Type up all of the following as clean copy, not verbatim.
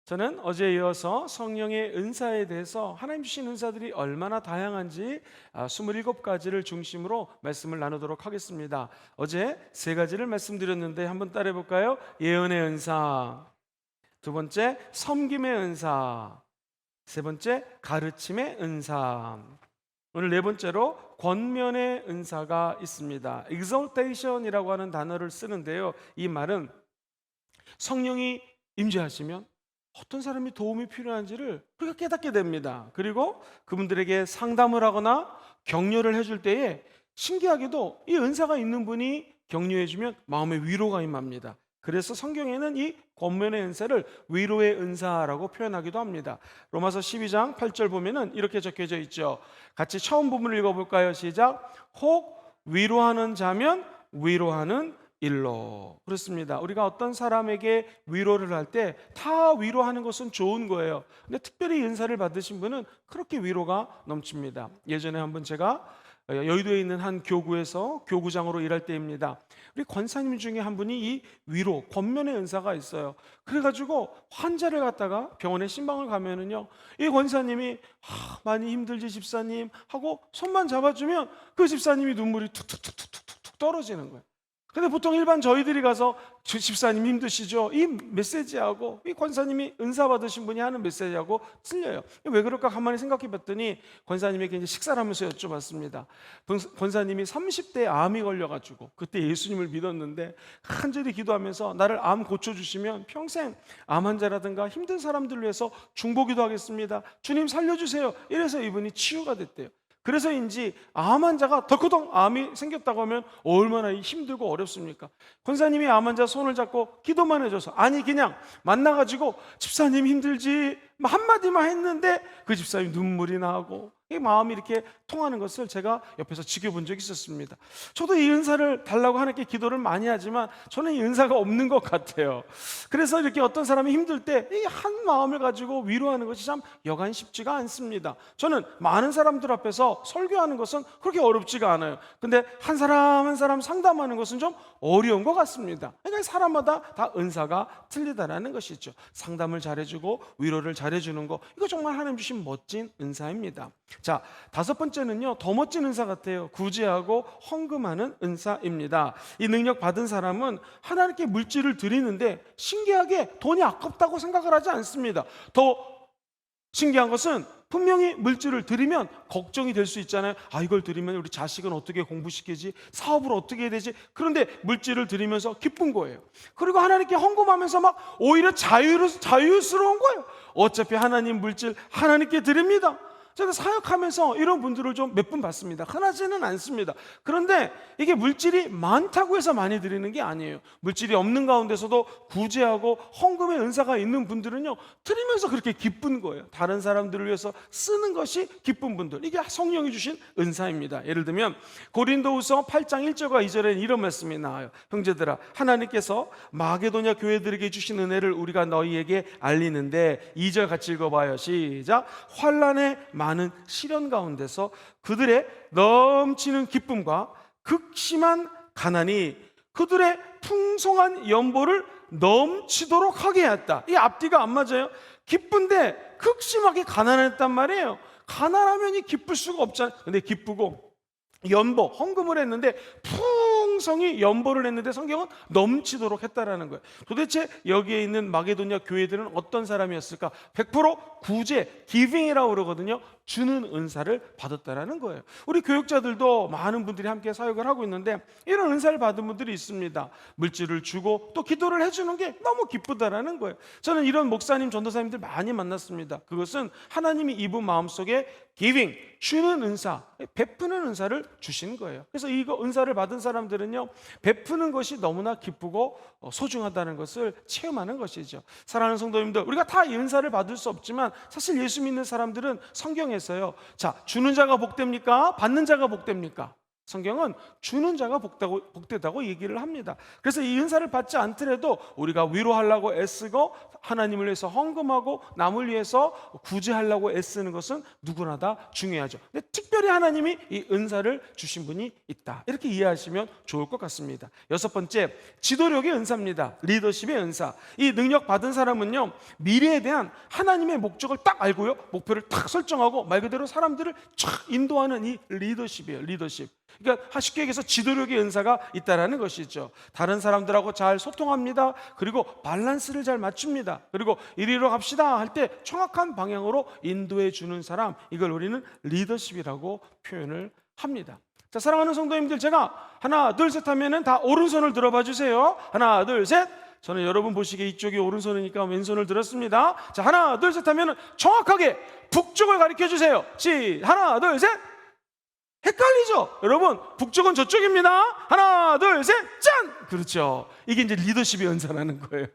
저는 어제에 이어서 성령의 은사에 대해서 하나님 주신 은사들이 얼마나 다양한지 27가지를 중심으로 말씀을 나누도록 하겠습니다. 어제 세 가지를 말씀드렸는데 한번 따라해 볼까요? 예언의 은사, 두 번째 섬김의 은사, 세 번째 가르침의 은사, 오늘 네 번째로 권면의 은사가 있습니다. exaltation이라고 하는 단어를 쓰는데요, 이 말은 성령이 임재하시면 어떤 사람이 도움이 필요한지를 우리가 깨닫게 됩니다. 그리고 그분들에게 상담을 하거나 격려를 해줄 때에 신기하게도 이 은사가 있는 분이 격려해주면 마음의 위로가 임합니다. 그래서 성경에는 이 권면의 은사를 위로의 은사라고 표현하기도 합니다. 로마서 12장 8절 보면은 이렇게 적혀져 있죠. 같이 처음 부분을 읽어볼까요? 시작. 혹 위로하는 자면 위로하는 일로. 그렇습니다. 우리가 어떤 사람에게 위로를 할 때 다 위로하는 것은 좋은 거예요. 근데 특별히 은사를 받으신 분은 그렇게 위로가 넘칩니다. 예전에 한번 제가 여의도에 있는 한 교구에서 교구장으로 일할 때입니다. 우리 권사님 중에 한 분이 이 위로, 권면의 은사가 있어요. 그래가지고 환자를 갖다가 병원에 신방을 가면은요, 이 권사님이 많이 힘들지 집사님 하고 손만 잡아주면 그 집사님이 눈물이 툭툭툭툭툭툭 떨어지는 거예요. 근데 보통 일반 저희들이 가서 집사님 힘드시죠? 이 메시지하고 이 권사님이 은사 받으신 분이 하는 메시지하고 틀려요. 왜 그럴까 가만히 생각해 봤더니 권사님에게 이제 식사를 하면서 여쭤봤습니다. 권사님이 30대에 암이 걸려가지고 그때 예수님을 믿었는데 간절히 기도하면서 나를 암 고쳐주시면 평생 암 환자라든가 힘든 사람들을 위해서 중보기도 하겠습니다. 주님 살려주세요. 이래서 이분이 치유가 됐대요. 그래서인지 암 환자가 덜커덩 암이 생겼다고 하면 얼마나 힘들고 어렵습니까? 권사님이 암 환자 손을 잡고 기도만 해줘서, 아니 그냥 만나가지고 집사님 힘들지 한마디만 했는데 그 집사님 눈물이 나고 이 마음이 이렇게 통하는 것을 제가 옆에서 지켜본 적이 있었습니다. 저도 이 은사를 달라고 하나님께 기도를 많이 하지만 저는 이 은사가 없는 것 같아요. 그래서 이렇게 어떤 사람이 힘들 때 이 한 마음을 가지고 위로하는 것이 참 여간 쉽지가 않습니다. 저는 많은 사람들 앞에서 설교하는 것은 그렇게 어렵지가 않아요. 근데 한 사람 한 사람 상담하는 것은 좀 어려운 것 같습니다. 그러니까 사람마다 다 은사가 틀리다라는 것이죠. 상담을 잘해주고 위로를 잘해주는 거, 이거 정말 하나님 주신 멋진 은사입니다. 자, 다섯 번째는요, 더 멋진 은사 같아요. 구제하고 헌금하는 은사입니다. 이 능력 받은 사람은 하나님께 물질을 드리는데 신기하게 돈이 아깝다고 생각을 하지 않습니다. 더 신기한 것은 분명히 물질을 드리면 걱정이 될 수 있잖아요. 이걸 드리면 우리 자식은 어떻게 공부시키지? 사업을 어떻게 해야 되지? 그런데 물질을 드리면서 기쁜 거예요. 그리고 하나님께 헌금하면서 막 오히려 자유스러운 거예요. 어차피 하나님 물질 하나님께 드립니다. 제가 사역하면서 이런 분들을 좀 몇 분 봤습니다. 흔하지는 않습니다. 그런데 이게 물질이 많다고 해서 많이 드리는 게 아니에요. 물질이 없는 가운데서도 구제하고 헌금의 은사가 있는 분들은요, 드리면서 그렇게 기쁜 거예요. 다른 사람들을 위해서 쓰는 것이 기쁜 분들, 이게 성령이 주신 은사입니다. 예를 들면 고린도후서 8장 1절과 2절에는 이런 말씀이 나와요. 형제들아, 하나님께서 마게도냐 교회들에게 주신 은혜를 우리가 너희에게 알리는데, 2절 같이 읽어봐요. 시작. 환난의 많은 시련 가운데서 그들의 넘치는 기쁨과 극심한 가난이 그들의 풍성한 연보를 넘치도록 하게 했다. 이 앞뒤가 안 맞아요. 기쁜데 극심하게 가난했단 말이에요. 가난하면 기쁠 수가 없잖아요. 근데 기쁘고 연보, 헌금을 했는데 풍성히 연보를 했는데 성경은 넘치도록 했다라는 거예요. 도대체 여기에 있는 마게도냐 교회들은 어떤 사람이었을까? 100% 구제, 기빙이라고 그러거든요. 주는 은사를 받았다라는 거예요. 우리 교육자들도 많은 분들이 함께 사역을 하고 있는데 이런 은사를 받은 분들이 있습니다. 물질을 주고 또 기도를 해주는 게 너무 기쁘다라는 거예요. 저는 이런 목사님, 전도사님들 많이 만났습니다. 그것은 하나님이 입은 마음속에 기빙, 주는 은사, 베푸는 은사를 주신 거예요. 그래서 이거 은사를 받은 사람들은요, 베푸는 것이 너무나 기쁘고 소중하다는 것을 체험하는 것이죠. 사랑하는 성도님들, 우리가 다 이 은사를 받을 수 없지만 사실 예수 믿는 사람들은 성경에서요, 자, 주는 자가 복됩니까? 받는 자가 복됩니까? 성경은 주는 자가 복되다고 얘기를 합니다. 그래서 이 은사를 받지 않더라도 우리가 위로하려고 애쓰고 하나님을 위해서 헌금하고 남을 위해서 구제하려고 애쓰는 것은 누구나 다 중요하죠. 근데 특별히 하나님이 이 은사를 주신 분이 있다, 이렇게 이해하시면 좋을 것 같습니다. 여섯 번째, 지도력의 은사입니다. 리더십의 은사. 이 능력 받은 사람은요, 미래에 대한 하나님의 목적을 딱 알고요, 목표를 딱 설정하고 말 그대로 사람들을 쫙 인도하는 이 리더십이에요. 리더십. 그러니까 쉽게 얘기해서 지도력의 은사가 있다라는 것이죠. 다른 사람들하고 잘 소통합니다. 그리고 밸런스를 잘 맞춥니다. 그리고 이리로 갑시다 할 때 정확한 방향으로 인도해 주는 사람, 이걸 우리는 리더십이라고 표현을 합니다. 자, 사랑하는 성도님들, 제가 하나 둘 셋 하면은 다 오른손을 들어봐 주세요. 하나 둘 셋. 저는 여러분 보시기에 이쪽이 오른손이니까 왼손을 들었습니다. 자, 하나 둘 셋 하면은 정확하게 북쪽을 가리켜 주세요. 하나 둘 셋. 헷갈리죠? 여러분, 북쪽은 저쪽입니다. 하나 둘 셋, 짠! 그렇죠. 이게 이제 리더십의 은사라는 거예요.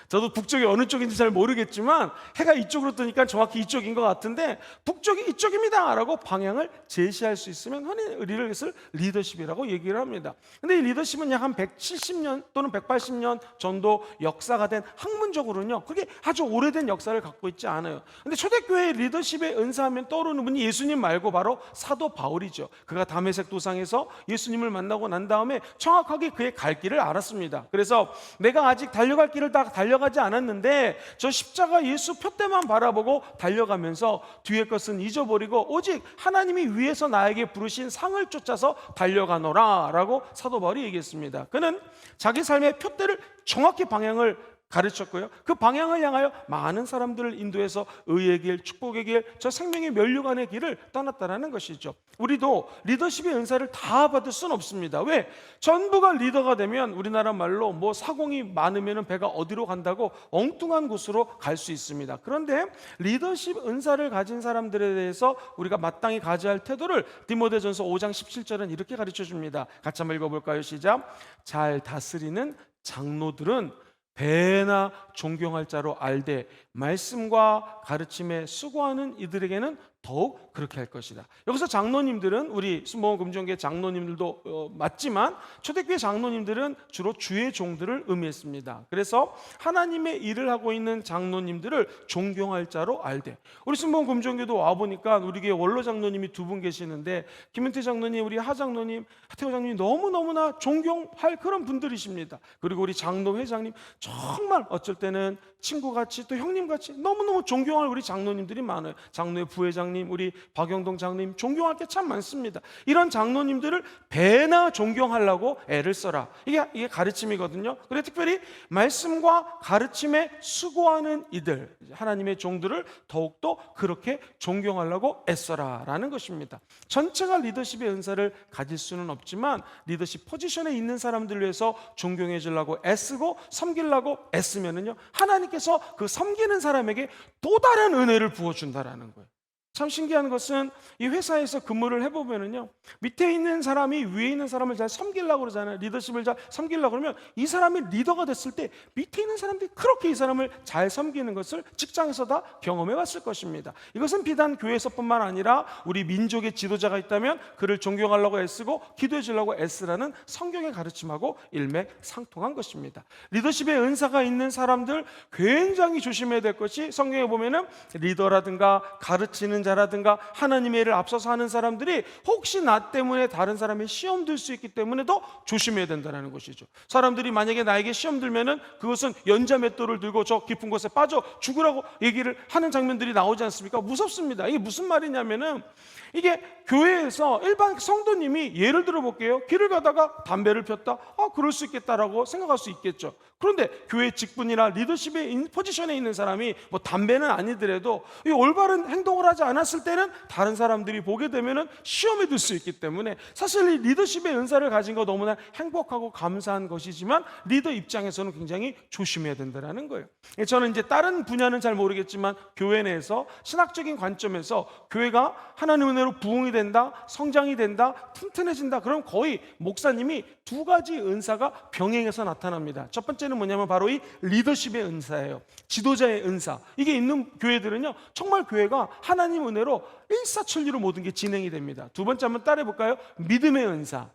저도 북쪽이 어느 쪽인지 잘 모르겠지만 해가 이쪽으로 뜨니까 정확히 이쪽인 것 같은데, 북쪽이 이쪽입니다 라고 방향을 제시할 수 있으면 흔히 이것을 리더십이라고 얘기를 합니다. 근데 이 리더십은 약 한 170년 또는 180년 정도 역사가 된, 학문적으로는요 그게 아주 오래된 역사를 갖고 있지 않아요. 근데 초대교회의 리더십의 은사하면 떠오르는 분이 예수님 말고 바로 사도 바울이죠. 그가 다메섹 도상에서 예수님을 만나고 난 다음에 정확하게 그의 갈 길을 알았습니다. 그래서 내가 아직 달려갈 길을 다 달려가지 않았는데 저 십자가 예수 표대만 바라보고 달려가면서 뒤의 것은 잊어버리고 오직 하나님이 위에서 나에게 부르신 상을 쫓아서 달려가노라 라고 사도 바울이 얘기했습니다. 그는 자기 삶의 표대를 정확히 방향을 가르쳤고요, 그 방향을 향하여 많은 사람들을 인도해서 의의 길, 축복의 길, 저 생명의 면류관의 길을 떠났다는 것이죠. 우리도 리더십의 은사를 다 받을 수는 없습니다. 왜? 전부가 리더가 되면 우리나라 말로 뭐 사공이 많으면 배가 어디로 간다고 엉뚱한 곳으로 갈 수 있습니다. 그런데 리더십 은사를 가진 사람들에 대해서 우리가 마땅히 가져야 할 태도를 디모데전서 5장 17절은 이렇게 가르쳐 줍니다. 같이 한번 읽어볼까요? 시작. 잘 다스리는 장로들은 배나 존경할 자로 알되 말씀과 가르침에 수고하는 이들에게는 더욱 그렇게 할 것이다. 여기서 장로님들은 우리 순복음 금종교회 장로님들도 맞지만 초대교회 장로님들은 주로 주의 종들을 의미했습니다. 그래서 하나님의 일을 하고 있는 장로님들을 존경할 자로 알되, 우리 순복음 금종교도 와보니까 우리 교회 원로 장로님이 두 분 계시는데 김은태 장로님, 우리 하 장로님, 하태호 장로님 너무너무나 존경할 그런 분들이십니다. 그리고 우리 장로 회장님 정말 어쩔 때는 친구같이 또 형님같이 너무너무 존경할 우리 장로님들이 많아요. 장로의 부회장님, 우리 박영동 장로님 존경할 게 참 많습니다. 이런 장로님들을 배나 존경하려고 애를 써라, 이게 가르침이거든요. 그래 특별히 말씀과 가르침에 수고하는 이들, 하나님의 종들을 더욱더 그렇게 존경하려고 애써라 라는 것입니다. 전체가 리더십의 은사를 가질 수는 없지만 리더십 포지션에 있는 사람들을 위해서 존경해 주려고 애쓰고 섬기려고 애쓰면은요, 하나님께서 그 섬기는 사람에게 또 다른 은혜를 부어준다라는 거예요. 참 신기한 것은 이 회사에서 근무를 해보면은요, 밑에 있는 사람이 위에 있는 사람을 잘 섬기려고 그러잖아요. 리더십을 잘 섬기려고 그러면 이 사람이 리더가 됐을 때 밑에 있는 사람들이 그렇게 이 사람을 잘 섬기는 것을 직장에서 다 경험해 왔을 것입니다. 이것은 비단 교회에서뿐만 아니라 우리 민족의 지도자가 있다면 그를 존경하려고 애쓰고 기도해 주려고 애쓰라는 성경의 가르침하고 일맥상통한 것입니다. 리더십의 은사가 있는 사람들 굉장히 조심해야 될 것이, 성경에 보면은 리더라든가 가르치는 자라든가 하나님의 일을 앞서서 하는 사람들이 혹시 나 때문에 다른 사람의 시험 들 수 있기 때문에도 조심해야 된다는 것이죠. 사람들이 만약에 나에게 시험 들면은 그것은 연자맷돌을 들고 저 깊은 곳에 빠져 죽으라고 얘기를 하는 장면들이 나오지 않습니까? 무섭습니다. 이게 무슨 말이냐면은, 이게 교회에서 일반 성도님이 예를 들어 볼게요. 길을 가다가 담배를 폈다. 그럴 수 있겠다라고 생각할 수 있겠죠. 그런데 교회 직분이나 리더십의 포지션에 있는 사람이 뭐 담배는 아니더라도 이 올바른 행동을 하지 않았을 때는 다른 사람들이 보게 되면은 시험에 들 수 있기 때문에, 사실 이 리더십의 은사를 가진 거 너무나 행복하고 감사한 것이지만 리더 입장에서는 굉장히 조심해야 된다는 거예요. 저는 이제 다른 분야는 잘 모르겠지만 교회 내에서 신학적인 관점에서 교회가 하나님의 은혜로 부흥이 된다, 성장이 된다, 튼튼해진다, 그럼 거의 목사님이 두 가지 은사가 병행해서 나타납니다. 첫 번째는 뭐냐면 바로 이 리더십의 은사예요. 지도자의 은사. 이게 있는 교회들은요, 정말 교회가 하나님 하나님 은혜로 일사천리로 모든 게 진행이 됩니다. 두 번째 한번 따라해 볼까요? 믿음의 은사.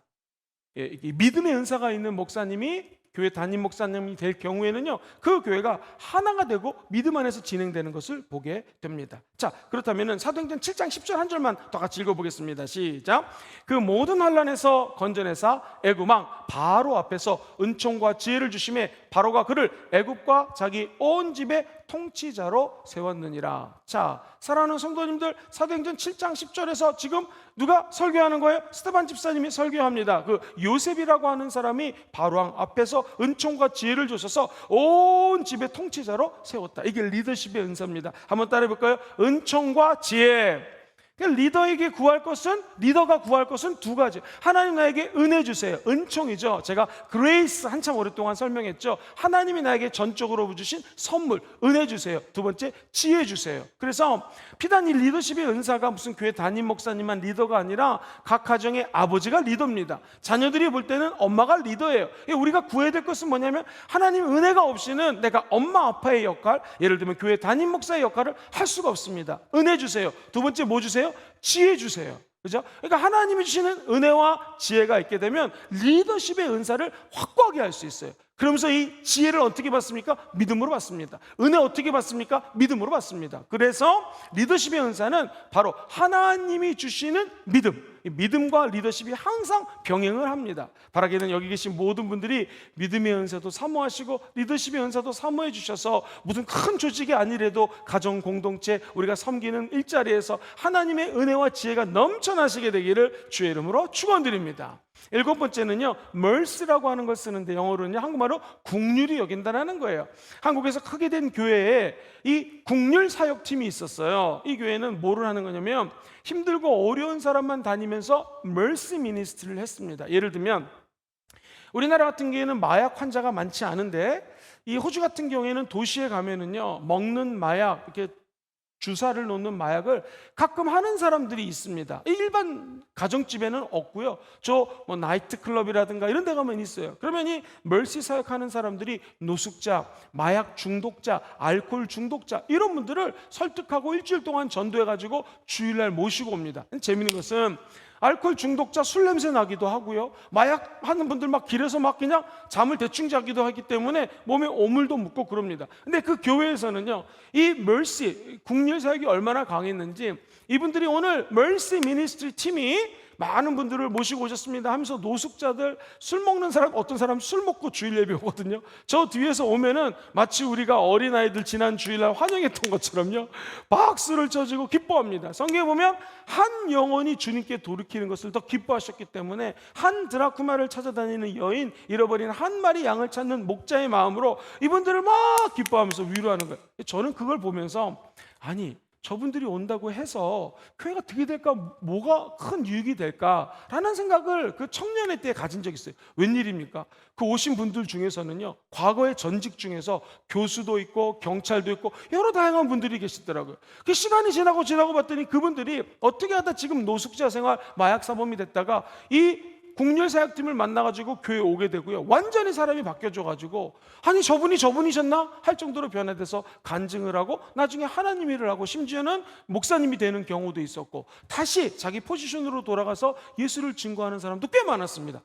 이 믿음의 은사가 있는 목사님이 교회 담임 목사님이 될 경우에는요, 그 교회가 하나가 되고 믿음 안에서 진행되는 것을 보게 됩니다. 자, 그렇다면 사도행전 7장 10절 한 절만 더 같이 읽어보겠습니다. 시작. 그 모든 환난에서 건져내사 애굽 왕 바로 앞에서 은총과 지혜를 주심에 바로가 그를 애굽과 자기 온 집의 통치자로 세웠느니라. 자, 사랑하는 성도님들, 사도행전 7장 10절에서 지금 누가 설교하는 거예요? 스데반 집사님이 설교합니다. 그 요셉이라고 하는 사람이 바로왕 앞에서 은총과 지혜를 주셔서 온 집의 통치자로 세웠다. 이게 리더십의 은사입니다. 한번 따라해 볼까요? 은총과 지혜. 리더에게 구할 것은, 리더가 구할 것은 두 가지. 하나님 나에게 은혜 주세요. 은총이죠. 제가 그레이스 한참 오랫동안 설명했죠. 하나님이 나에게 전적으로 주신 선물, 은혜 주세요. 두 번째, 지혜 주세요. 그래서 비단 이 리더십의 은사가 무슨 교회 담임 목사님만 리더가 아니라 각 가정의 아버지가 리더입니다. 자녀들이 볼 때는 엄마가 리더예요. 우리가 구해야 될 것은 뭐냐면 하나님 은혜가 없이는 내가 엄마 아빠의 역할, 예를 들면 교회 담임 목사의 역할을 할 수가 없습니다. 은혜 주세요. 두 번째 뭐 주세요? 지혜 주세요. 그죠? 그러니까 하나님이 주시는 은혜와 지혜가 있게 되면 리더십의 은사를 확고하게 할 수 있어요. 그러면서 이 지혜를 어떻게 받습니까? 믿음으로 받습니다. 은혜 어떻게 받습니까? 믿음으로 받습니다. 그래서 리더십의 은사는 바로 하나님이 주시는 믿음, 이 믿음과 리더십이 항상 병행을 합니다. 바라기는 여기 계신 모든 분들이 믿음의 은사도 사모하시고 리더십의 은사도 사모해 주셔서 무슨 큰 조직이 아니래도 가정 공동체 우리가 섬기는 일자리에서 하나님의 은혜와 지혜가 넘쳐나시게 되기를 주의 이름으로 축원드립니다. 일곱 번째는요, mercy라고 하는 걸 쓰는데 영어로는요, 한국말로 국률이 여긴다는 거예요. 한국에서 크게 된 교회에 이 국률 사역팀이 있었어요. 이 교회는 뭐를 하는 거냐면 힘들고 어려운 사람만 다니면서 mercy ministry를 했습니다. 예를 들면 우리나라 같은 경우에는 마약 환자가 많지 않은데 이 호주 같은 경우에는 도시에 가면은요, 먹는 마약, 이렇게 주사를 놓는 마약을 가끔 하는 사람들이 있습니다. 일반 가정집에는 없고요. 저 뭐 나이트클럽이라든가 이런 데 가면 있어요. 그러면 이 멀시 사역하는 사람들이 노숙자, 마약 중독자, 알코올 중독자 이런 분들을 설득하고 일주일 동안 전도해가지고 주일날 모시고 옵니다. 재미있는 것은 알코올 중독자 술 냄새 나기도 하고요. 마약 하는 분들 막 길에서 막 그냥 잠을 대충 자기도 하기 때문에 몸에 오물도 묻고 그럽니다. 근데 그 교회에서는요, 이 멀시 국률 사역이 얼마나 강했는지 이분들이 오늘 멀시 미니스트리 팀이 많은 분들을 모시고 오셨습니다 하면서 노숙자들, 술 먹는 사람, 어떤 사람 술 먹고 주일 예배 오거든요. 저 뒤에서 오면은 마치 우리가 어린아이들 지난 주일날 환영했던 것처럼요, 박수를 쳐주고 기뻐합니다. 성경에 보면 한 영혼이 주님께 돌이키는 것을 더 기뻐하셨기 때문에 한 드라쿠마를 찾아다니는 여인, 잃어버린 한 마리 양을 찾는 목자의 마음으로 이분들을 막 기뻐하면서 위로하는 거예요. 저는 그걸 보면서 아니, 저분들이 온다고 해서 교회가 어떻게 될까, 뭐가 큰 유익이 될까라는 생각을 그 청년의 때에 가진 적이 있어요. 웬일입니까? 그 오신 분들 중에서는요, 과거의 전직 중에서 교수도 있고 경찰도 있고 여러 다양한 분들이 계시더라고요. 그 시간이 지나고 봤더니 그분들이 어떻게 하다 지금 노숙자 생활, 마약 사범이 됐다가 이 국률 사역팀을 만나가지고 교회에 오게 되고요, 완전히 사람이 바뀌어져가지고 아니 저분이셨나 할 정도로 변화돼서 간증을 하고 나중에 하나님 일을 하고 심지어는 목사님이 되는 경우도 있었고 다시 자기 포지션으로 돌아가서 예수를 증거하는 사람도 꽤 많았습니다.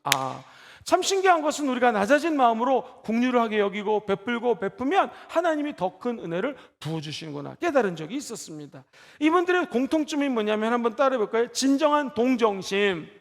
참 신기한 것은 우리가 낮아진 마음으로 국률하게 여기고 베풀고 베푸면 하나님이 더 큰 은혜를 부어주시는구나 깨달은 적이 있었습니다. 이분들의 공통점이 뭐냐면 한번 따라해볼까요? 진정한 동정심,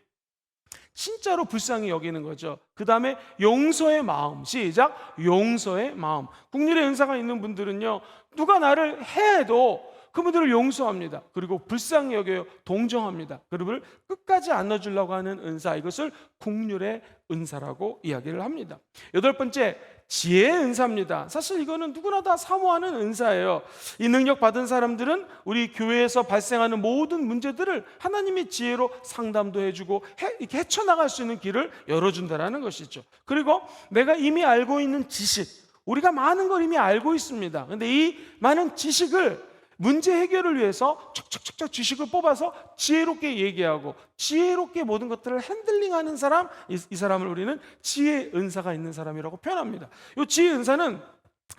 진짜로 불쌍히 여기는 거죠. 그 다음에 용서의 마음. 시작. 용서의 마음. 국률의 은사가 있는 분들은요, 누가 나를 해도 그분들을 용서합니다. 그리고 불쌍히 여겨요. 동정합니다. 그분을 끝까지 안아주려고 하는 은사, 이것을 국률의 은사라고 이야기를 합니다. 여덟 번째, 지혜의 은사입니다. 사실 이거는 누구나 다 사모하는 은사예요. 이 능력 받은 사람들은 우리 교회에서 발생하는 모든 문제들을 하나님의 지혜로 상담도 해주고 이렇게 헤쳐나갈 수 있는 길을 열어준다는 것이죠. 그리고 내가 이미 알고 있는 지식, 우리가 많은 걸 이미 알고 있습니다. 그런데 이 많은 지식을 문제 해결을 위해서 척척척척 지식을 뽑아서 지혜롭게 얘기하고 지혜롭게 모든 것들을 핸들링하는 사람, 이 사람을 우리는 지혜 은사가 있는 사람이라고 표현합니다. 이 지혜 은사는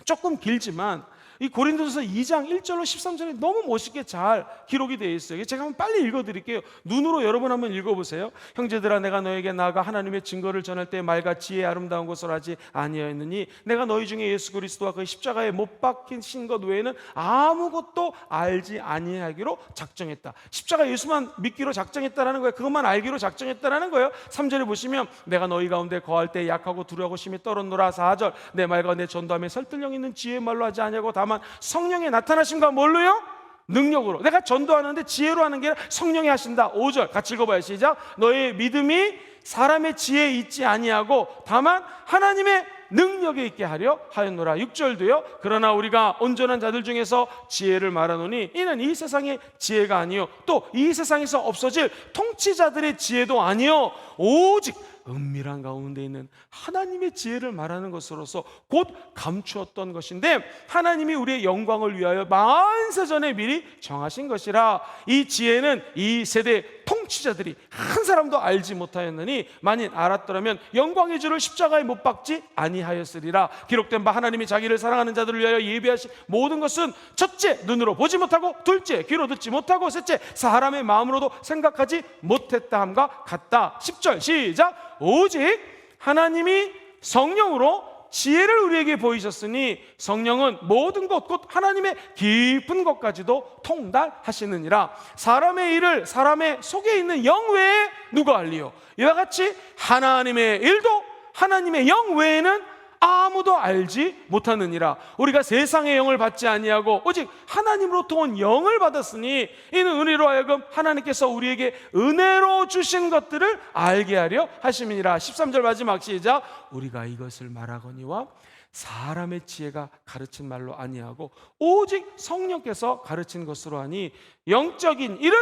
조금 길지만 이 고린도전서 2장 1절로 13절에 너무 멋있게 잘 기록이 되어 있어요. 제가 한번 빨리 읽어드릴게요. 눈으로 여러분 한번 읽어보세요. 형제들아, 내가 너에게 나아가 하나님의 증거를 전할 때 말과 지혜의 아름다운 것을 하지 아니하였느니 내가 너희 중에 예수 그리스도와 그 십자가에 못 박히신 것 외에는 아무것도 알지 아니하기로 작정했다. 십자가 예수만 믿기로 작정했다라는 거예요. 그것만 알기로 작정했다라는 거예요. 3절에 보시면 내가 너희 가운데 거할 때 약하고 두려고 심히 떨었노라. 4절 내 말과 내 전도함에 설득력 있는 지혜의 말로 하지 아니하고 다만 성령의 나타나심과 뭘로요? 능력으로. 내가 전도하는데 지혜로 하는 게 아니라 성령이 하신다. 5절 같이 읽어봐요. 시작. 너의 믿음이 사람의 지혜에 있지 아니하고 다만 하나님의 능력에 있게 하려 하였노라. 6절도요. 그러나 우리가 온전한 자들 중에서 지혜를 말하노니 이는 이 세상의 지혜가 아니요 또 이 세상에서 없어질 통치자들의 지혜도 아니요 오직 은밀한 가운데 있는 하나님의 지혜를 말하는 것으로서 곧 감추었던 것인데 하나님이 우리의 영광을 위하여 만세전에 미리 정하신 것이라. 이 지혜는 이 세대 통치자들이 한 사람도 알지 못하였느니 만일 알았더라면 영광의 주를 십자가에 못 박지 아니하였으리라. 기록된 바 하나님이 자기를 사랑하는 자들을 위하여 예비하신 모든 것은 첫째 눈으로 보지 못하고 둘째 귀로 듣지 못하고 셋째 사람의 마음으로도 생각하지 못했다 함과 같다. 10절 시작. 오직 하나님이 성령으로 지혜를 우리에게 보이셨으니 성령은 모든 것 곧 하나님의 깊은 것까지도 통달하시느니라. 사람의 일을 사람의 속에 있는 영 외에 누가 알리요? 이와 같이 하나님의 일도 하나님의 영 외에는 아무도 알지 못하느니라. 우리가 세상의 영을 받지 아니하고 오직 하나님으로부터 온 영을 받았으니 이는 은혜로 하여금 하나님께서 우리에게 은혜로 주신 것들을 알게 하려 하심이니라. 13절 마지막 시작. 우리가 이것을 말하거니와 사람의 지혜가 가르친 말로 아니하고 오직 성령께서 가르친 것으로 하니 영적인 일은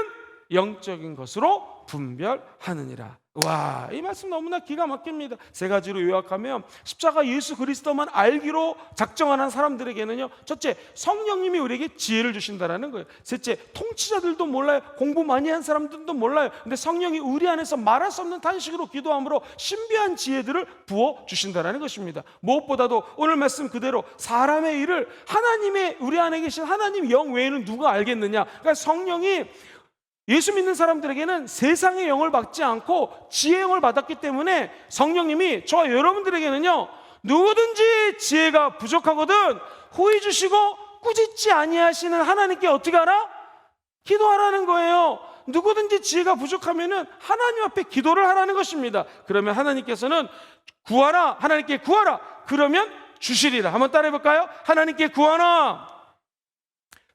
영적인 것으로 분별하느니라. 와, 이 말씀 너무나 기가 막힙니다. 세 가지로 요약하면 십자가 예수 그리스도만 알기로 작정하는 사람들에게는요, 첫째, 성령님이 우리에게 지혜를 주신다라는 거예요. 셋째, 통치자들도 몰라요. 공부 많이 한 사람들도 몰라요. 근데 성령이 우리 안에서 말할 수 없는 탄식으로 기도함으로 신비한 지혜들을 부어 주신다라는 것입니다. 무엇보다도 오늘 말씀 그대로 사람의 일을 하나님의 우리 안에 계신 하나님 영 외에는 누가 알겠느냐. 그러니까 성령이 예수 믿는 사람들에게는 세상의 영을 받지 않고 지혜의 영을 받았기 때문에 성령님이 저와 여러분들에게는요, 누구든지 지혜가 부족하거든 후히 주시고 꾸짖지 아니하시는 하나님께 어떻게 하라? 기도하라는 거예요. 누구든지 지혜가 부족하면은 하나님 앞에 기도를 하라는 것입니다. 그러면 하나님께서는 구하라, 하나님께 구하라, 그러면 주시리라. 한번 따라해 볼까요? 하나님께 구하라,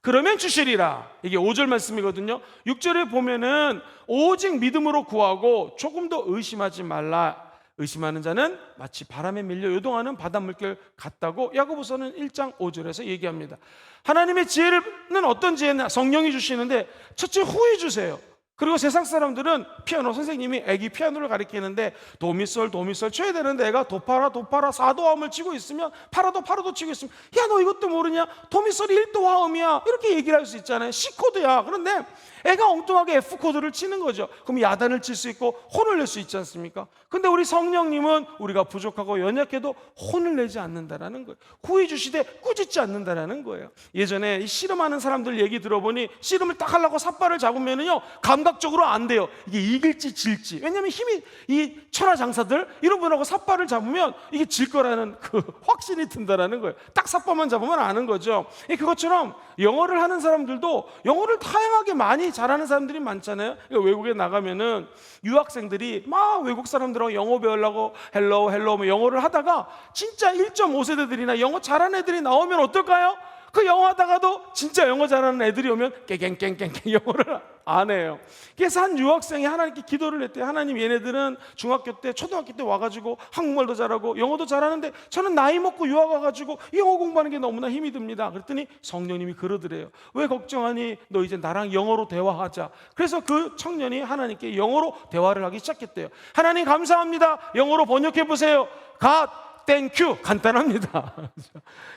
그러면 주시리라. 이게 5절 말씀이거든요. 6절에 보면은 오직 믿음으로 구하고 조금 더 의심하지 말라. 의심하는 자는 마치 바람에 밀려 요동하는 바닷물결 같다고 야고보서는 1장 5절에서 얘기합니다. 하나님의 지혜는 어떤 지혜냐? 성령이 주시는데 첫째 후히 주세요. 그리고 세상 사람들은 피아노 선생님이 애기 피아노를 가르치는데 도미솔 쳐야 되는데 애가 도파라 사도화음을 치고 있으면 파라도 치고 있으면 야, 너 이것도 모르냐? 도미솔이 1도 화음이야, 이렇게 얘기를 할 수 있잖아요. C코드야. 그런데 애가 엉뚱하게 F코드를 치는 거죠. 그럼 야단을 칠 수 있고 혼을 낼 수 있지 않습니까? 근데 우리 성령님은 우리가 부족하고 연약해도 혼을 내지 않는다라는 거예요. 후히 주시되 꾸짖지 않는다라는 거예요. 예전에 이 씨름하는 사람들 얘기 들어보니 씨름을 딱 하려고 삿발을 잡으면은요, 감각적으로 안 돼요. 이게 이길지 질지. 왜냐하면 힘이, 이 천하장사들 이런 분하고 삿발을 잡으면 이게 질 거라는 그 확신이 든다라는 거예요. 딱 삿발만 잡으면 아는 거죠. 그것처럼 영어를 하는 사람들도 영어를 다양하게 많이 잘하는 사람들이 많잖아요. 그러니까 외국에 나가면은 유학생들이 막 외국 사람들하고 영어 배우려고 헬로 뭐 영어를 하다가 진짜 1.5세대들이나 영어 잘하는 애들이 나오면 어떨까요? 그 영어 하다가도 진짜 영어 잘하는 애들이 오면 깽깽깽깽 영어를 안 해요. 그래서 한 유학생이 하나님께 기도를 했대요. 하나님, 얘네들은 중학교 때 초등학교 때 와가지고 한국말도 잘하고 영어도 잘하는데 저는 나이 먹고 유학 와가지고 영어 공부하는 게 너무나 힘이 듭니다. 그랬더니 성령님이 그러더래요. 왜 걱정하니? 너 이제 나랑 영어로 대화하자. 그래서 그 청년이 하나님께 영어로 대화를 하기 시작했대요. 하나님 감사합니다, 영어로 번역해 보세요. God, thank you. 간단합니다.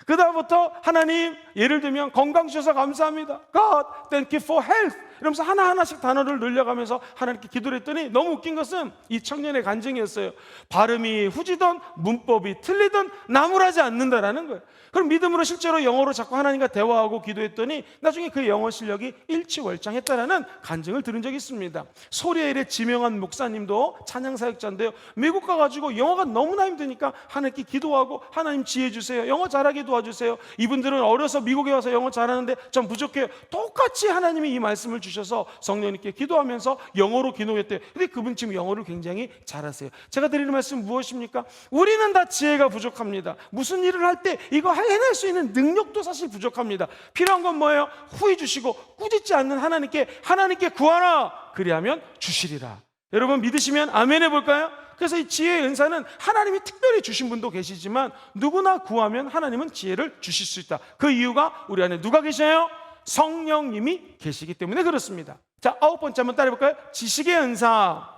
그 다음부터 하나님, 예를 들면 건강 주셔서 감사합니다. God, thank you for health. 이러면서 하나하나씩 단어를 늘려가면서 하나님께 기도를 했더니 너무 웃긴 것은 이 청년의 간증이었어요. 발음이 후지던 문법이 틀리던 나무라지 않는다라는 거예요. 그럼 믿음으로 실제로 영어로 자꾸 하나님과 대화하고 기도했더니 나중에 그 영어 실력이 일취월장했다라는 간증을 들은 적이 있습니다. 소리엘의 지명한 목사님도 찬양사역자인데요, 미국 가가지고 영어가 너무나 힘드니까 하나님께 기도하고 하나님 지혜 주세요, 영어 잘하게 도와주세요. 이분들은 어려서 미국에 와서 영어 잘하는데 전 부족해요. 똑같이 하나님이 이 말씀을 주셔서 성령님께 기도하면서 영어로 기도했대요. 근데 그분 지금 영어를 굉장히 잘하세요. 제가 드리는 말씀 무엇입니까? 우리는 다 지혜가 부족합니다. 무슨 일을 할 때 이거 해낼 수 있는 능력도 사실 부족합니다. 필요한 건 뭐예요? 후히 주시고 꾸짖지 않는 하나님께 구하라, 그리하면 주시리라. 여러분 믿으시면 아멘 해볼까요? 그래서 이 지혜의 은사는 하나님이 특별히 주신 분도 계시지만 누구나 구하면 하나님은 지혜를 주실 수 있다. 그 이유가 우리 안에 누가 계셔요? 성령님이 계시기 때문에 그렇습니다. 자, 9번째 한번 따라해볼까요? 지식의 은사.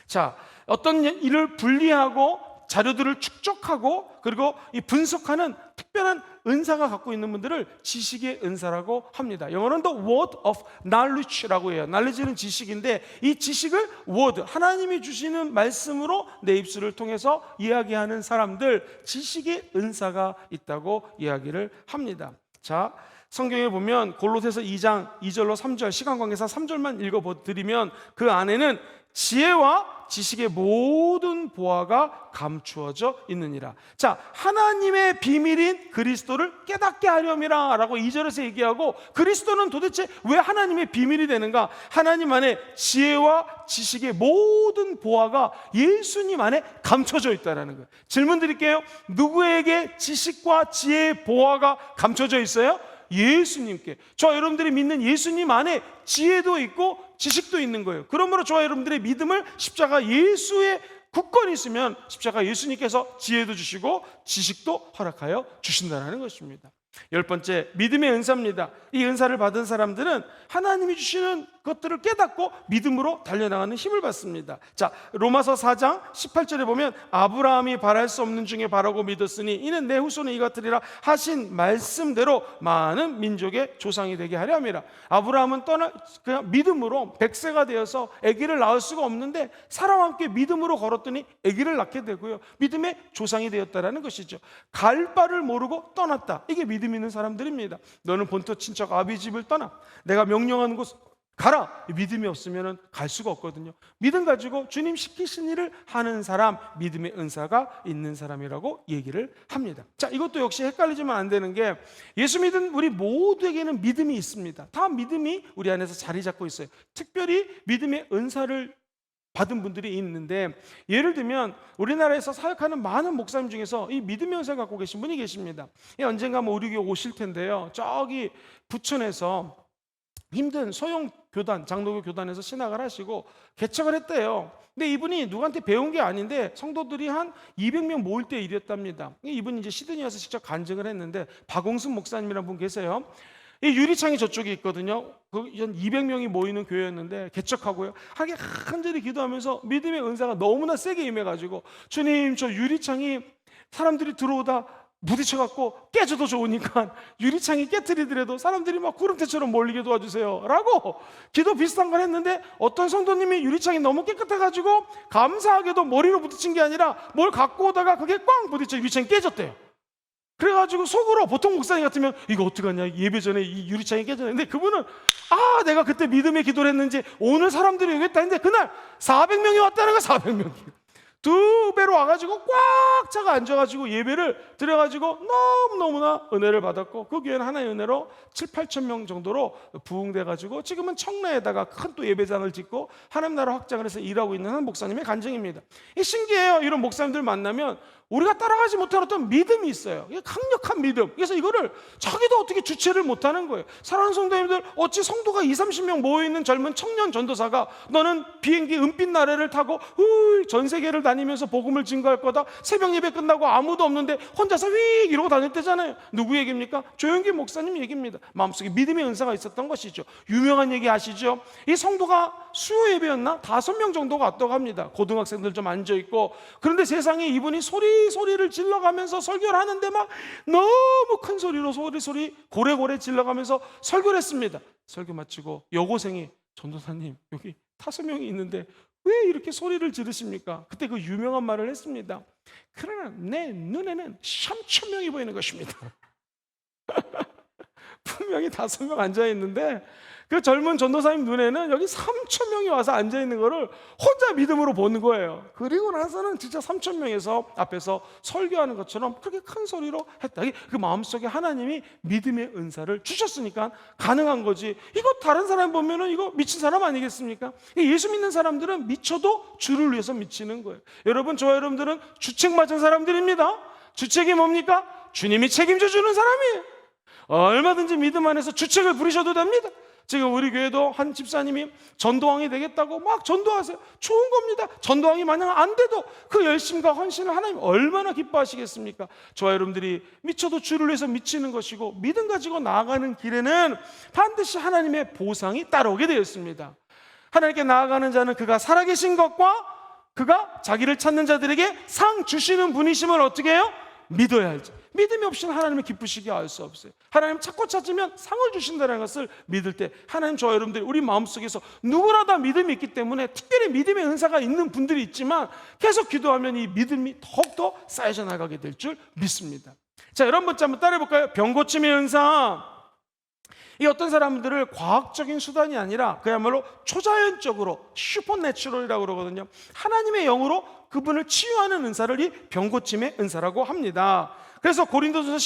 자, 어떤 일을 분리하고 자료들을 축적하고 그리고 이 분석하는 특별한 은사가 갖고 있는 분들을 지식의 은사라고 합니다. 영어로는 the word of knowledge라고 해요. knowledge는 지식인데 이 지식을 word, 하나님이 주시는 말씀으로 내 입술을 통해서 이야기하는 사람들, 지식의 은사가 있다고 이야기를 합니다. 자, 성경에 보면 골로새서 2장 2절로 3절, 시간 관계상 3절만 읽어드리면 그 안에는 지혜와 지식의 모든 보화가 감추어져 있느니라. 자, 하나님의 비밀인 그리스도를 깨닫게 하렴이라 라고 2절에서 얘기하고, 그리스도는 도대체 왜 하나님의 비밀이 되는가? 하나님 안에 지혜와 지식의 모든 보화가 예수님 안에 감춰져 있다는 거예요. 질문 드릴게요. 누구에게 지식과 지혜의 보화가 감춰져 있어요? 예수님께. 저와 여러분들이 믿는 예수님 안에 지혜도 있고 지식도 있는 거예요. 그러므로 저와 여러분들의 믿음을 십자가 예수의 굳건히 있으면 십자가 예수님께서 지혜도 주시고 지식도 허락하여 주신다는 것입니다. 10번째, 믿음의 은사입니다. 이 은사를 받은 사람들은 하나님이 주시는 것들을 깨닫고 믿음으로 달려나가는 힘을 받습니다. 자, 로마서 4장 18절에 보면 아브라함이 바랄 수 없는 중에 바라고 믿었으니 이는 내 후손이 이같으리라 하신 말씀대로 많은 민족의 조상이 되게 하려 함이라. 아브라함은 그냥 믿음으로 100세가 되어서 아기를 낳을 수가 없는데 사람과 함께 믿음으로 걸었더니 아기를 낳게 되고요, 믿음의 조상이 되었다라는 것이죠. 갈 바를 모르고 떠났다. 이게 믿음 있는 사람들입니다. 너는 본토 친척 아비 집을 떠나 내가 명령하는 곳 가라. 믿음이 없으면 갈 수가 없거든요. 믿음 가지고 주님 시키신 일을 하는 사람, 믿음의 은사가 있는 사람이라고 얘기를 합니다. 자, 이것도 역시 헷갈리지만 안 되는 게, 예수 믿은 우리 모두에게는 믿음이 있습니다. 다 믿음이 우리 안에서 자리 잡고 있어요. 특별히 믿음의 은사를 받은 분들이 있는데, 예를 들면 우리나라에서 사역하는 많은 목사님 중에서 이 믿음의 은사 갖고 계신 분이 계십니다. 언젠가 우리 교회 오실 텐데요, 저기 부천에서 힘든 소형 교단, 장로교 교단에서 신학을 하시고 개척을 했대요. 근데 이분이 누구한테 배운 게 아닌데 성도들이 한 200명 모일 때 일이었답니다. 이분이 이제 시드니 와서 직접 간증을 했는데, 박홍순 목사님이라는 분 계세요. 이 유리창이 저쪽에 있거든요. 한 200명이 모이는 교회였는데 개척하고요, 하게 간절히 기도하면서 믿음의 은사가 너무나 세게 임해가지고, 주님 저 유리창이 사람들이 들어오다 부딪혀갖고 깨져도 좋으니까 유리창이 깨트리더라도 사람들이 막 구름대처럼 몰리게 도와주세요 라고 기도 비슷한 걸 했는데, 어떤 성도님이 유리창이 너무 깨끗해가지고 감사하게도 머리로 부딪힌 게 아니라 뭘 갖고 오다가 그게 꽝 부딪혀 유리창이 깨졌대요. 그래가지고 속으로, 보통 목사님 같으면 이거 어떡하냐, 예배 전에 이 유리창이 깨졌는데, 그분은 내가 그때 믿음의 기도를 했는지 오늘 사람들이 오겠다 했는데 그날 400명이 왔다는 거야. 400명이 2배로 와가지고 꽉 차가 앉아가지고 예배를 드려가지고 너무너무나 은혜를 받았고, 그 교회는 하나의 은혜로 7-8천 명 정도로 부흥돼가지고 지금은 청라에다가 큰 또 예배장을 짓고 하나님 나라 확장을 해서 일하고 있는 한 목사님의 간증입니다. 이 신기해요. 이런 목사님들 만나면 우리가 따라가지 못할 어떤 믿음이 있어요. 이게 강력한 믿음. 그래서 이거를 자기도 어떻게 주체를 못하는 거예요. 사랑하는 성도님들, 어찌 성도가 20-30명 모여있는 젊은 청년 전도사가 너는 비행기 은빛 나래를 타고 전 세계를 다니면서 복음을 증거할 거다, 새벽 예배 끝나고 아무도 없는데 혼자서 휙 이러고 다녔대잖아요. 누구 얘기입니까? 조영기 목사님 얘기입니다. 마음속에 믿음의 은사가 있었던 것이죠. 유명한 얘기 아시죠? 이 성도가 수요 예배였나? 5명 정도가 왔다고 합니다. 고등학생들 좀 앉아있고. 그런데 세상에 이분이 소리를 질러가면서 설교를 하는데 막 너무 큰 소리로 소리 고래고래 질러가면서 설교를 했습니다. 설교 마치고 여고생이 전도사님 여기 5명이 있는데 왜 이렇게 소리를 지르십니까? 그때 그 유명한 말을 했습니다. 그러나 내 눈에는 3,000명이 보이는 것입니다. 분명히 5명 앉아있는데 그 젊은 전도사님 눈에는 여기 3,000명이 와서 앉아있는 거를 혼자 믿음으로 보는 거예요. 그리고 나서는 진짜 3,000명에서 앞에서 설교하는 것처럼 그렇게 큰 소리로 했다. 그 마음속에 하나님이 믿음의 은사를 주셨으니까 가능한 거지. 이거 다른 사람 보면은 이거 미친 사람 아니겠습니까? 예수 믿는 사람들은 미쳐도 주를 위해서 미치는 거예요. 여러분, 저와 여러분들은 주책 맞은 사람들입니다. 주책이 뭡니까? 주님이 책임져 주는 사람이에요. 얼마든지 믿음 안에서 주책을 부리셔도 됩니다. 지금 우리 교회도 한 집사님이 전도왕이 되겠다고 막 전도하세요. 좋은 겁니다. 전도왕이 만약 안 돼도 그 열심과 헌신을 하나님 얼마나 기뻐하시겠습니까? 저와 여러분들이 미쳐도 주를 위해서 미치는 것이고 믿음 가지고 나아가는 길에는 반드시 하나님의 보상이 따라오게 되어 있습니다. 하나님께 나아가는 자는 그가 살아계신 것과 그가 자기를 찾는 자들에게 상 주시는 분이심을 어떻게 해요? 믿어야 알죠. 믿음이 없이는 하나님을 기쁘시게 할 수 없어요. 하나님 찾고 찾으면 상을 주신다는 것을 믿을 때 하나님, 저와 여러분들 우리 마음속에서 누구나 다 믿음이 있기 때문에 특별히 믿음의 은사가 있는 분들이 있지만 계속 기도하면 이 믿음이 더욱더 쌓여져 나가게 될 줄 믿습니다. 자, 11번째 한번 따라해 볼까요? 병고침의 은사. 이 어떤 사람들을 과학적인 수단이 아니라 그야말로 초자연적으로 슈퍼내추럴이라고 그러거든요. 하나님의 영으로 그분을 치유하는 은사를 이 병고침의 은사라고 합니다. 그래서 고린도전서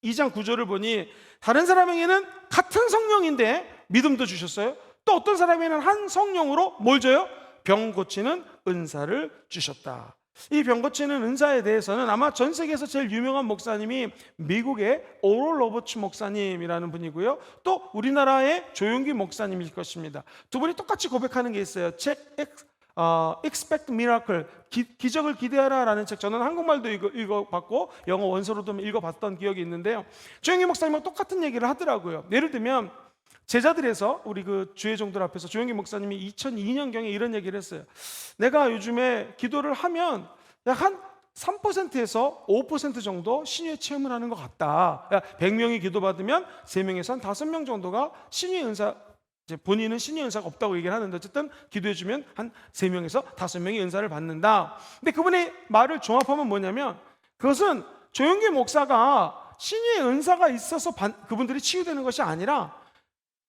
12장 9절을 보니 다른 사람에게는 같은 성령인데 믿음도 주셨어요. 또 어떤 사람에게는 한 성령으로 뭘 줘요? 병 고치는 은사를 주셨다. 이 병 고치는 은사에 대해서는 아마 전 세계에서 제일 유명한 목사님이 미국의 오럴 로버츠 목사님이라는 분이고요, 또 우리나라의 조용기 목사님일 것입니다. 두 분이 똑같이 고백하는 게 있어요. 책 Expect Miracle, 기적을 기대하라 라는 책, 저는 한국말도 읽어봤고 영어 원서로도 읽어봤던 기억이 있는데요, 조용기 목사님하고 똑같은 얘기를 하더라고요. 예를 들면 제자들에서 우리 그 주의 종들 앞에서 조용기 목사님이 2002년경에 이런 얘기를 했어요. 내가 요즘에 기도를 하면 약 한 3%에서 5% 정도 신유의 체험을 하는 것 같다. 100명이 기도받으면 3명에서 한 5명 정도가 신유의 은사, 본인은 신유의 은사가 없다고 얘기를 하는데 어쨌든 기도해주면 한 3명에서 5명이 은사를 받는다. 근데 그분의 말을 종합하면 뭐냐면, 그것은 조용기 목사가 신유의 은사가 있어서 그분들이 치유되는 것이 아니라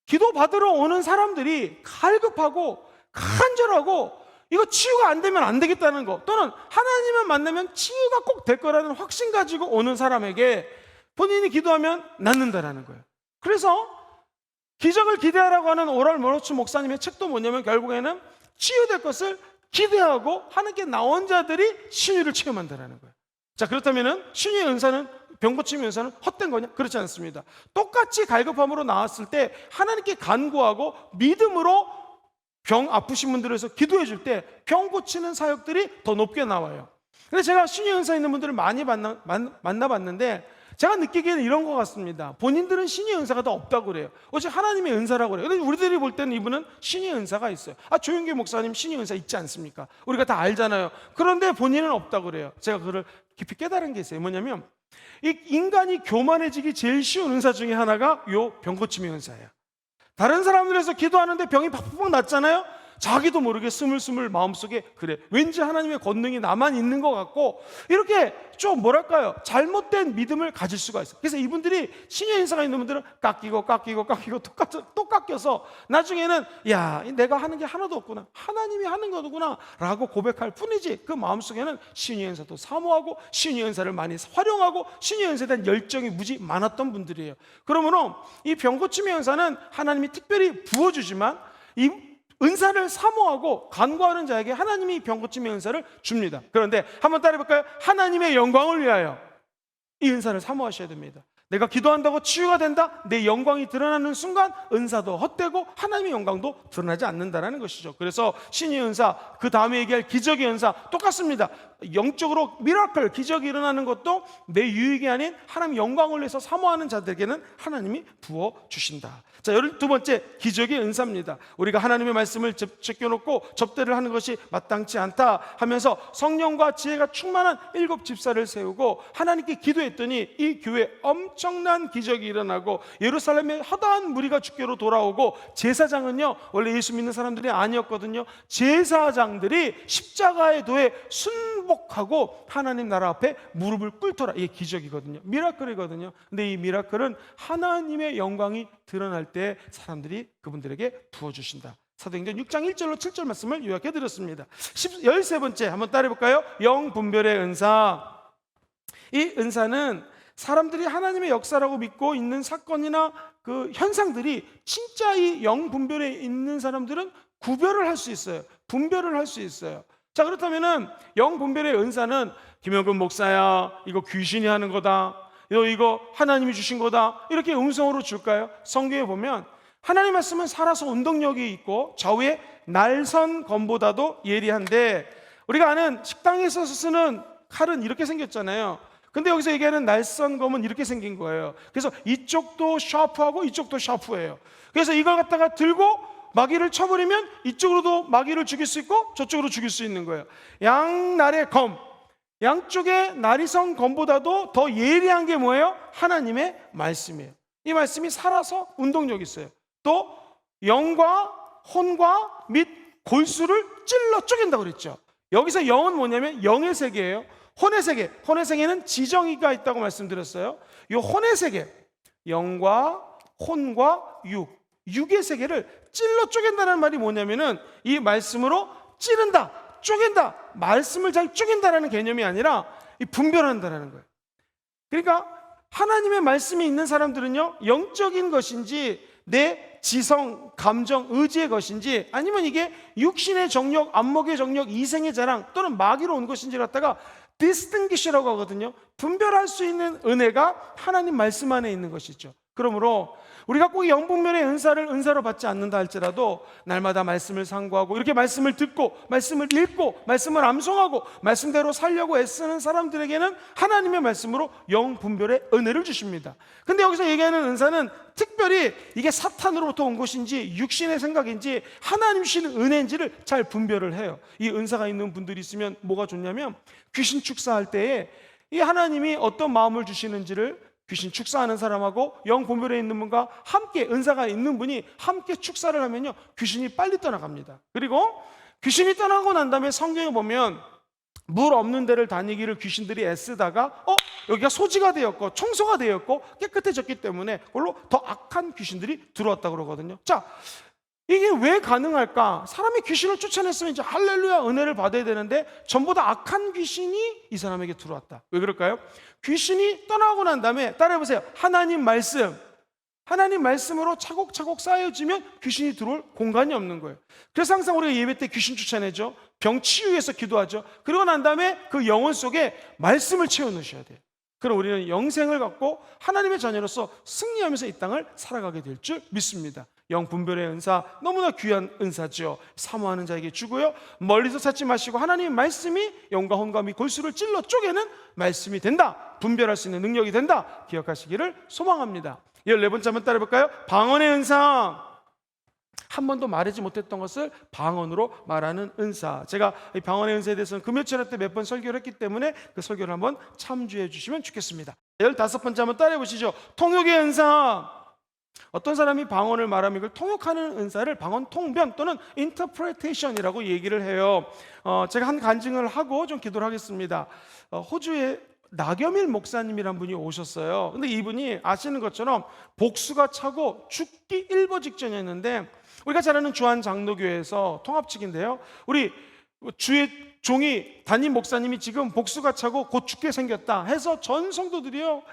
기도 받으러 오는 사람들이 갈급하고 간절하고 이거 치유가 안 되면 안 되겠다는 거, 또는 하나님을 만나면 치유가 꼭 될 거라는 확신 가지고 오는 사람에게 본인이 기도하면 낫는다라는 거예요. 그래서 기적을 기대하라고 하는 오럴 로버츠 목사님의 책도 뭐냐면 결국에는 치유될 것을 기대하고 하나님께 나온 자들이 신유를 체험한다라는 거예요. 자, 그렇다면 신유의 은사는, 병고침의 은사는 헛된 거냐? 그렇지 않습니다. 똑같이 갈급함으로 나왔을 때 하나님께 간구하고 믿음으로 병 아프신 분들을 위해서 기도해 줄 때 병 고치는 사역들이 더 높게 나와요. 근데 제가 신유의 은사 있는 분들을 많이 만나봤는데 제가 느끼기에는 이런 것 같습니다. 본인들은 신유의 은사가 더 없다고 그래요. 오직 하나님의 은사라고 그래요. 근데 우리들이 볼 때는 이분은 신유의 은사가 있어요. 조용기 목사님 신유의 은사 있지 않습니까? 우리가 다 알잖아요. 그런데 본인은 없다고 그래요. 제가 그걸 깊이 깨달은 게 있어요. 뭐냐면 이 인간이 교만해지기 제일 쉬운 은사 중에 하나가 요 병고침의 은사예요. 다른 사람들에서 기도하는데 병이 팍팍 났잖아요. 자기도 모르게 스물스물 마음속에 그래, 왠지 하나님의 권능이 나만 있는 것 같고 이렇게 좀 뭐랄까요, 잘못된 믿음을 가질 수가 있어요. 그래서 이분들이 신유의 은사가 있는 분들은 깎이고 또 깎여서 나중에는 야, 내가 하는 게 하나도 없구나, 하나님이 하는 거구나 라고 고백할 뿐이지 그 마음속에는 신유의 은사도 사모하고 신유의 은사를 많이 활용하고 신유의 은사에 대한 열정이 무지 많았던 분들이에요. 그러므로 이 병고침의 은사는 하나님이 특별히 부어주지만 이 은사를 사모하고 간구하는 자에게 하나님이 병고침의 은사를 줍니다. 그런데 한번 따라해볼까요? 하나님의 영광을 위하여 이 은사를 사모하셔야 됩니다. 내가 기도한다고 치유가 된다? 내 영광이 드러나는 순간 은사도 헛되고 하나님의 영광도 드러나지 않는다는 것이죠. 그래서 신의 은사, 그 다음에 얘기할 기적의 은사 똑같습니다. 영적으로 미라클, 기적이 일어나는 것도 내 유익이 아닌 하나님 영광을 위해서 사모하는 자들에게는 하나님이 부어주신다. 자, 12번째 기적의 은사입니다. 우리가 하나님의 말씀을 제껴놓고 접대를 하는 것이 마땅치 않다 하면서 성령과 지혜가 충만한 7 집사를 세우고 하나님께 기도했더니 이 교회에 엄청난 기적이 일어나고 예루살렘에 허다한 무리가 주께로 돌아오고, 제사장은요 원래 예수 믿는 사람들이 아니었거든요. 제사장들이 십자가의 도에 순복하고 하나님 나라 앞에 무릎을 꿇더라. 이게 기적이거든요. 미라클이거든요. 근데 이 미라클은 하나님의 영광이 드러날 때 사람들이 그분들에게 부어주신다. 사도행전 6장 1절로 7절 말씀을 요약해 드렸습니다. 13번째 한번 따라해 볼까요? 영분별의 은사. 이 은사는 사람들이 하나님의 역사라고 믿고 있는 사건이나 그 현상들이 진짜 이 영분별에 있는 사람들은 구별을 할 수 있어요. 분별을 할 수 있어요. 자, 그렇다면은 영분별의 은사는 김영근 목사야, 이거 귀신이 하는 거다, 이거 하나님이 주신 거다, 이렇게 음성으로 줄까요? 성경에 보면 하나님 말씀은 살아서 운동력이 있고 좌우의 날선 검보다도 예리한데, 우리가 아는 식당에서 쓰는 칼은 이렇게 생겼잖아요. 근데 여기서 얘기하는 날선 검은 이렇게 생긴 거예요. 그래서 이쪽도 샤프하고 이쪽도 샤프해요. 그래서 이걸 갖다가 들고 마귀를 쳐버리면 이쪽으로도 마귀를 죽일 수 있고 저쪽으로 죽일 수 있는 거예요. 양날의 검, 양쪽의 날이선 검보다도 더 예리한 게 뭐예요? 하나님의 말씀이에요. 이 말씀이 살아서 운동력이 있어요. 또 영과 혼과 및 골수를 찔러 쪼갠다고 그랬죠. 여기서 영은 뭐냐면 영의 세계예요. 혼의 세계, 혼의 세계는 지정의가 있다고 말씀드렸어요. 이 혼의 세계, 영과 혼과 육의 세계를 찔러 쪼갠다는 말이 뭐냐면은 이 말씀으로 찌른다, 쪼갠다, 말씀을 잘 쪼갠다라는 개념이 아니라 이 분별한다라는 거예요. 그러니까 하나님의 말씀이 있는 사람들은요, 영적인 것인지 내 지성, 감정, 의지의 것인지 아니면 이게 육신의 정력, 안목의 정력, 이생의 자랑 또는 마귀로 온 것인지를 갖다가 디스팅기시라고 하거든요. 분별할 수 있는 은혜가 하나님 말씀 안에 있는 것이죠. 그러므로 우리가 꼭 영분별의 은사를 은사로 받지 않는다 할지라도 날마다 말씀을 상고하고 이렇게 말씀을 듣고 말씀을 읽고 말씀을 암송하고 말씀대로 살려고 애쓰는 사람들에게는 하나님의 말씀으로 영분별의 은혜를 주십니다. 근데 여기서 얘기하는 은사는 특별히 이게 사탄으로부터 온 것인지 육신의 생각인지 하나님 주시는 은혜인지를 잘 분별을 해요. 이 은사가 있는 분들이 있으면 뭐가 좋냐면 귀신 축사할 때에 이 하나님이 어떤 마음을 주시는지를 귀신 축사하는 사람하고 영분별에 있는 분과 함께 은사가 있는 분이 함께 축사를 하면요, 귀신이 빨리 떠나갑니다. 그리고 귀신이 떠나고 난 다음에 성경에 보면 물 없는 데를 다니기를 귀신들이 애쓰다가 여기가 소지가 되었고 청소가 되었고 깨끗해졌기 때문에 그걸로 더 악한 귀신들이 들어왔다고 그러거든요. 자, 이게 왜 가능할까? 사람이 귀신을 쫓아냈으면 이제 할렐루야 은혜를 받아야 되는데 전부 다 악한 귀신이 이 사람에게 들어왔다. 왜 그럴까요? 귀신이 떠나고 난 다음에 따라해보세요. 하나님 말씀으로 차곡차곡 쌓여지면 귀신이 들어올 공간이 없는 거예요. 그래서 항상 우리가 예배 때 귀신 쫓아내죠. 병 치유해서 기도하죠. 그러고 난 다음에 그 영혼 속에 말씀을 채워넣으셔야 돼요. 그럼 우리는 영생을 갖고 하나님의 자녀로서 승리하면서 이 땅을 살아가게 될 줄 믿습니다. 영분별의 은사, 너무나 귀한 은사죠. 사모하는 자에게 주고요, 멀리서 찾지 마시고 하나님의 말씀이 영과 혼과 및 골수를 찔러 쪼개는 말씀이 된다, 분별할 수 있는 능력이 된다, 기억하시기를 소망합니다. 14번째 한번 따라해볼까요? 방언의 은사. 한 번도 말하지 못했던 것을 방언으로 말하는 은사. 제가 이 방언의 은사에 대해서는 금요철 때 몇 번 설교를 했기 때문에 그 설교를 한번 참조해 주시면 좋겠습니다. 15번째 한번 따라해 보시죠. 통역의 은사. 어떤 사람이 방언을 말하면 이걸 통역하는 은사를 방언 통변 또는 인터프레테이션이라고 얘기를 해요. 제가 한 간증을 하고 좀 기도를 하겠습니다. 호주에 나겸일 목사님이란 분이 오셨어요. 근데 이분이 아시는 것처럼 복수가 차고 죽기 일보 직전이었는데, 우리가 잘 아는 주한 장로교회에서 통합측인데요, 우리 주의 종이 담임 목사님이 지금 복수가 차고 곧 죽게 생겼다 해서 전 성도들이요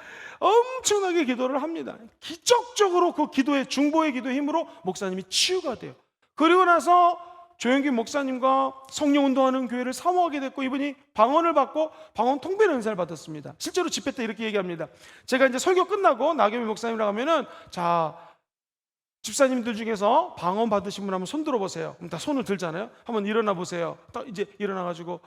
엄청나게 기도를 합니다. 기적적으로 그 기도의 중보의 기도의 힘으로 목사님이 치유가 돼요. 그리고 나서 조영균 목사님과 성령운동하는 교회를 사모하게 됐고, 이분이 방언을 받고 방언 통변 은사를 받았습니다. 실제로 집회 때 이렇게 얘기합니다. 제가 이제 설교 끝나고 나겸이 목사님이라고 하면은, 자, 집사님들 중에서 방언 받으신 분 한번 손 들어보세요. 그럼 다 손을 들잖아요. 한번 일어나 보세요. 딱 이제 일어나가지고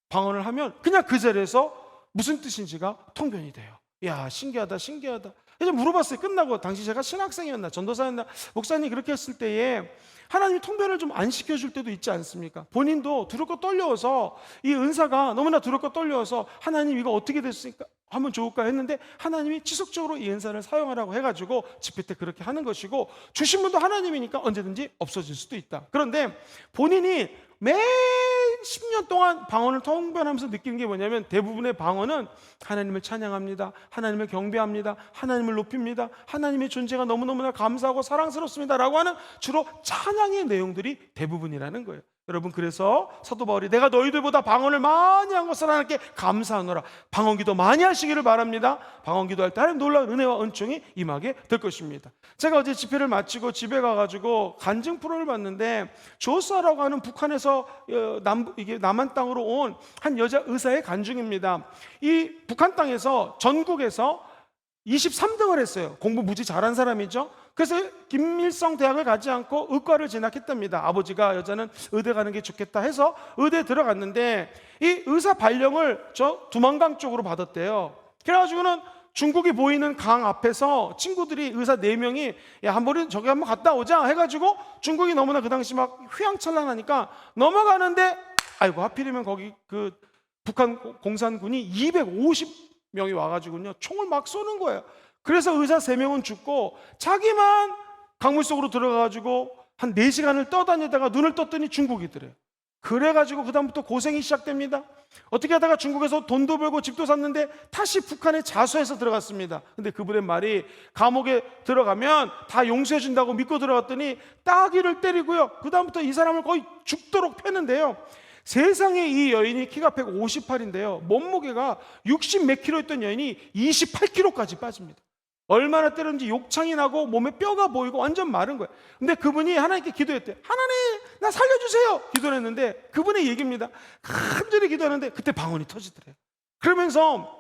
방언을 하면 그냥 그 자리에서 무슨 뜻인지가 통변이 돼요. 야, 신기하다, 신기하다. 그래서 물어봤어요. 끝나고 당시 제가 신학생이었나 전도사였나 목사님 그렇게 했을 때에 하나님이 통변을 좀 안 시켜줄 때도 있지 않습니까? 본인도 두렵고 떨려서 이 은사가 너무나 두렵고 떨려서 하나님 이거 어떻게 됐으니까 하면 좋을까 했는데 하나님이 지속적으로 이 은사를 사용하라고 해가지고 집회 때 그렇게 하는 것이고 주신 분도 하나님이니까 언제든지 없어질 수도 있다. 그런데 본인이 매 10년 동안 방언을 통변하면서 느끼는 게 뭐냐면 대부분의 방언은 하나님을 찬양합니다. 하나님을 경배합니다. 하나님을 높입니다. 하나님의 존재가 너무너무나 감사하고 사랑스럽습니다 라고 하는 주로 찬양의 내용들이 대부분이라는 거예요. 여러분, 그래서 사도 바울이 내가 너희들보다 방언을 많이 한 것을 하나님께 감사하노라. 방언기도 많이 하시기를 바랍니다. 방언기도할 때 하나님 놀라운 은혜와 은총이 임하게 될 것입니다. 제가 어제 집회를 마치고 집에 가가지고 간증 프로를 봤는데 조사라고 하는 북한에서 이게 남한 땅으로 온 한 여자 의사의 간증입니다. 이 북한 땅에서 전국에서 23등을 했어요. 공부 무지 잘한 사람이죠. 그래서 김일성 대학을 가지 않고 의과를 진학했답니다. 아버지가 여자는 의대 가는 게 좋겠다 해서 의대에 들어갔는데 이 의사 발령을 저 두만강 쪽으로 받았대요. 그래가지고는 중국이 보이는 강 앞에서 친구들이 의사 4명이 야, 한번 저기 한번 갔다 오자 해가지고 중국이 너무나 그 당시 막 휘황찬란하니까 넘어가는데 아이고 하필이면 거기 그 북한 공산군이 250명이 와가지고요 총을 막 쏘는 거예요. 그래서 의사 3명은 죽고 자기만 강물 속으로 들어가가지고 한 4시간을 떠다니다가 눈을 떴더니 중국이더래요. 그래가지고 그 다음부터 고생이 시작됩니다. 어떻게 하다가 중국에서 돈도 벌고 집도 샀는데 다시 북한에 자수해서 들어갔습니다. 근데 그분의 말이 감옥에 들어가면 다 용서해 준다고 믿고 들어갔더니 따귀를 때리고요. 그 다음부터 이 사람을 거의 죽도록 패는데요. 세상에 이 여인이 키가 158인데요 몸무게가 60 몇 킬로였던 여인이 28킬로까지 빠집니다. 얼마나 때렸는지 욕창이 나고 몸에 뼈가 보이고 완전 마른 거예요. 근데 그분이 하나님께 기도했대요. 하나님 나 살려주세요 기도를 했는데 그분의 얘기입니다. 간절히 기도하는데 그때 방언이 터지더래요. 그러면서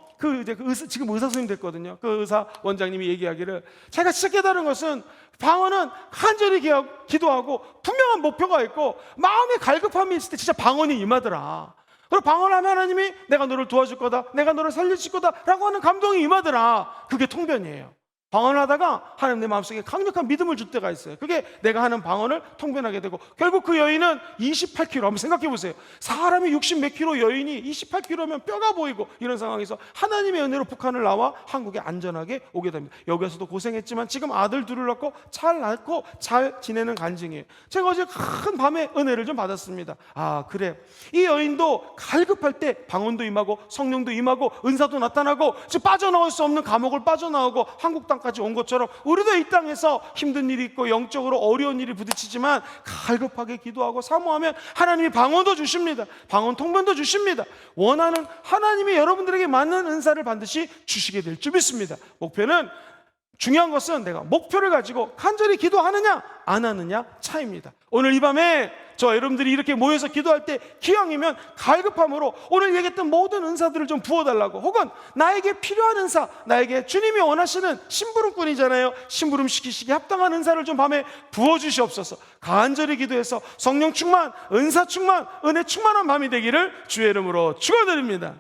지금 의사 선생님 됐거든요. 그 의사 원장님이 얘기하기를 자기가 진짜 깨달은 것은 방언은 간절히 기도하고 분명한 목표가 있고 마음에 갈급함이 있을 때 진짜 방언이 임하더라. 그리고 방언하면 하나님이 내가 너를 도와줄 거다, 내가 너를 살려줄 거다 라고 하는 감동이 임하더라. 그게 통변이에요. 방언을 하다가 하나님 내 마음속에 강력한 믿음을 줄 때가 있어요. 그게 내가 하는 방언을 통변하게 되고 결국 그 여인은 28kg 한번 생각해 보세요. 사람이 60 몇 킬로 여인이 28kg면 뼈가 보이고 이런 상황에서 하나님의 은혜로 북한을 나와 한국에 안전하게 오게 됩니다. 여기에서도 고생했지만 지금 아들 둘을 낳고 잘 낳고 잘 지내는 간증이에요. 제가 어제 큰 밤에 은혜를 좀 받았습니다. 아 그래, 이 여인도 갈급할 때 방언도 임하고 성령도 임하고 은사도 나타나고 지금 빠져나올 수 없는 감옥을 빠져나오고 한국 땅 까지 온 것처럼 우리도 이 땅에서 힘든 일이 있고 영적으로 어려운 일이 부딪히지만 갈급하게 기도하고 사모하면 하나님이 방언도 주십니다. 방언 통변도 주십니다. 원하는 하나님이 여러분들에게 맞는 은사를 반드시 주시게 될 줄 믿습니다. 목표는 중요한 것은 내가 목표를 가지고 간절히 기도하느냐 안 하느냐 차이입니다. 오늘 이 밤에 저 여러분들이 이렇게 모여서 기도할 때 기왕이면 갈급함으로 오늘 얘기했던 모든 은사들을 좀 부어달라고, 혹은 나에게 필요한 은사, 나에게 주님이 원하시는 심부름꾼이잖아요. 심부름 시키시기에 합당한 은사를 좀 밤에 부어주시옵소서. 간절히 기도해서 성령 충만, 은사 충만, 은혜 충만한 밤이 되기를 주의 이름으로 축원드립니다.